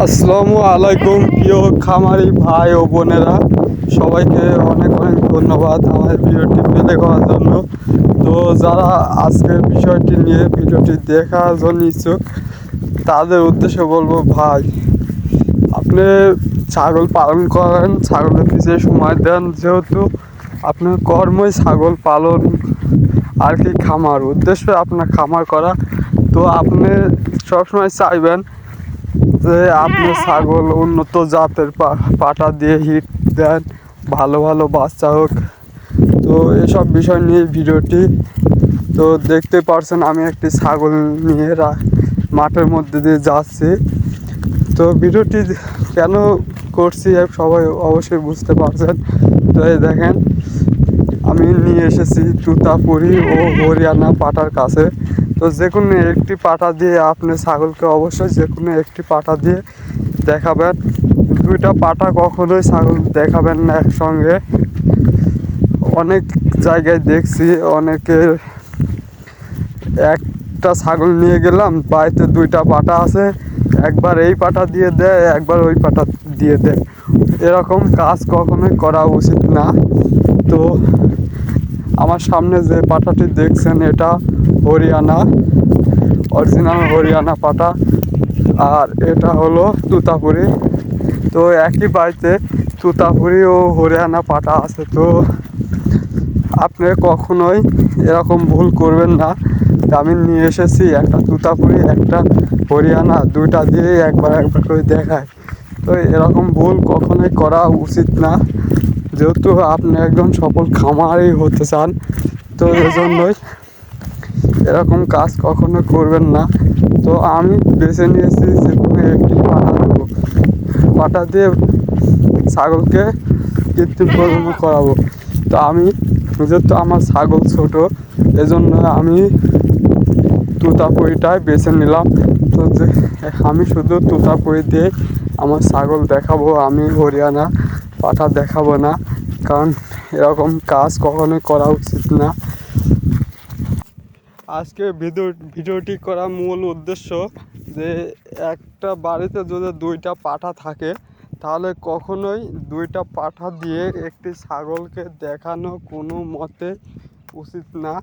আসসালামু আলাইকুম প্রিয় খামারি ভাই ও বোনেরা, সবাইকে অনেক অনেক ধন্যবাদ আমার ভিডিওটি প্লে করার জন্য। তো যারা আজকের বিষয়টি নিয়ে ভিডিওটি দেখার জন্য ইচ্ছুক তাদের উদ্দেশ্যে বলবো, ভাই আপনি ছাগল পালন করেন, ছাগলের পিছিয়ে সময় দেন, যেহেতু আপনার কর্মই ছাগল পালন আর কি খামার, উদ্দেশ্য আপনার খামার করা। তো আপনি সবসময় চাইবেন যে আপনি ছাগল উন্নত জাতের পাটা দিয়ে হিট দেন, ভালো ভালো বাচ্চা হোক। তো এসব বিষয় নিয়ে ভিডিওটি তো দেখতে পারছেন, আমি একটি ছাগল নিয়ে মাঠের মধ্যে দিয়ে যাচ্ছি। তো ভিডিওটি কেন করছি সবাই অবশ্যই বুঝতে পারছেন। তো এই দেখেন, আমি নিয়ে এসেছি তুতাপুরি ও হরিয়ানা পাটার কাছে। তো যে কোনো একটি পাটা দিয়ে আপনি ছাগলকে অবশ্যই যে কোনো একটি পাটা দিয়ে দেখাবেন। দুইটা পাটা কখনোই ছাগল দেখাবেন না একসঙ্গে। অনেক জায়গায় দেখছি অনেকে একটা ছাগল নিয়ে গেলাম, বাড়িতে দুইটা পাটা আছে, একবার এই পাটা দিয়ে দেয়, একবার ওই পাটা দিয়ে দেয়। এরকম কাজ কখনোই করা উচিত না। তো আমার সামনে যে পাটাটি দেখছেন, এটা হরিয়ানা, অরিজিনাল হরিয়ানা পাটা, আর এটা হলো তুতাপুরি। তো একই বাড়িতে তুতাপুরি ও হরিয়ানা পাটা আছে। তো আপনি কখনোই এরকম ভুল করবেন না। আমি নিয়ে এসেছি একটা তুতাপুরি, একটা হরিয়ানা, দুইটা দিয়ে একবার একবার করে দেখায়। তো এরকম ভুল কখনোই করা উচিত না, যেহেতু আপনি একজন সফল খামারি হতে চান। তো এজন্যই এরকম কাজ কখনো করবেন না। তো আমি বেছে নিয়েছি যে কোনো একটি পাটা দেবো, পাটা দিয়ে ছাগলকে কৃত্রিম প্রজনন করাবো। তো আমি যেহেতু আমার ছাগল ছোট, এজন্য আমি তুতাপুরিটাই বেছে নিলাম। তো যে আমি শুধু তুতাপুরি দিয়ে আমার ছাগল দেখাবো, আমি হরিয়ানা পাঠা দেখাবো না, কারণ এরকম কাজ কখনোই করা উচিত না। আজকে ভিডিওটি করার মূল উদ্দেশ্য যে একটা বাড়িতে যদি দুইটা পাঠা থাকে, তাহলে কখনোই দুইটা পাঠা দিয়ে একটি ছাগলকে দেখানো কোনো মতে উচিত না।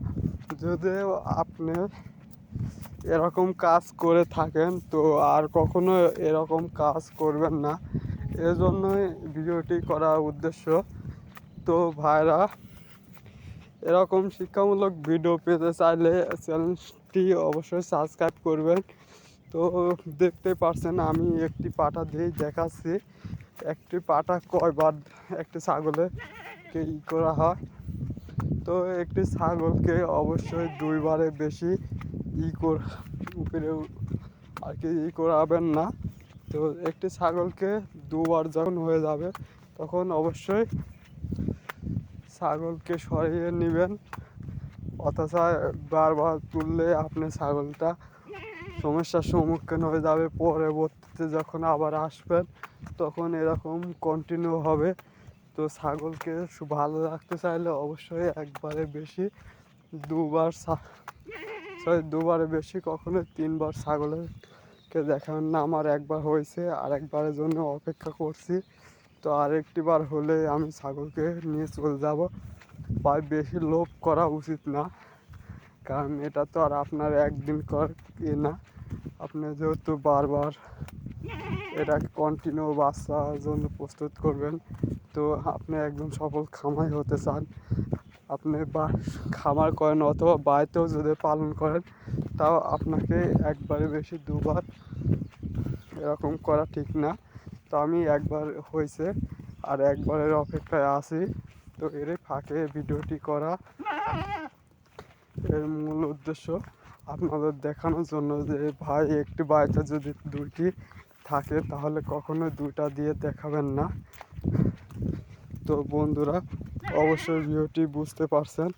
যদি আপনি এরকম কাজ করে থাকেন তো আর কখনো এরকম কাজ করবেন না, এজন্যই ভিডিওটি করা উদ্দেশ্য। তো ভাইরা, এরকম শিক্ষামূলক ভিডিও পেতে চাইলে চ্যানেলটি অবশ্যই সাবস্ক্রাইব করবেন। তো দেখতে পারছেন আমি একটি পাঠা দিয়েই দেখাচ্ছি একটি পাঠা কয়বার একটি ছাগলকে করা হয়। তো একটি ছাগলকে অবশ্যই দুইবারে বেশি উপরে আর কি করাবেন না। তো একটি ছাগলকে দুবার যখন হয়ে যাবে, তখন অবশ্যই ছাগলকে সরিয়ে নেবেন। অথচ বারবার তুললে আপনি ছাগলটা সমস্যার সম্মুখীন হয়ে যাবে। পরবর্তীতে যখন আবার আসবেন তখন এরকম কন্টিনিউ হবে। তো ছাগলকে ভালো রাখতে চাইলে অবশ্যই একবারে বেশি দুবারে বেশি কখনো তিনবার ছাগলকে দেখাবেন না। আমার একবার হয়েছে, আর একবারের জন্য অপেক্ষা করছি। তো আরেকটি বার হলে আমি ছাগলকে নিয়ে চলে যাব। বা বেশি লোভ করা উচিত না, কারণ এটা তো আর আপনার একদিন না। আপনি যেহেতু বারবার এটা কন্টিনিউ বাচ্চার জন্য প্রস্তুত করবেন, তো আপনি একদম সফল খামারি হতে চান, আপনি খামার করেন অথবা বাড়িতেও যদি পালন করেন, তাও আপনাকে একবারে বেশি দুবার এরকম করা ঠিক না। তো আমি একবার হয়েছে, আর একবারের অপেক্ষায় আছি। তো এর ফাঁকে ভিডিওটি করা, এর মূল উদ্দেশ্য আপনাদের দেখানোর জন্য যে ভাই একটি বাড়িতে যদি দুইটি থাকে তাহলে কখনো দুইটা দিয়ে দেখাবেন না। তো বন্ধুরা, অবশ্যই ভিডিওটি বুঝতে পারছেন।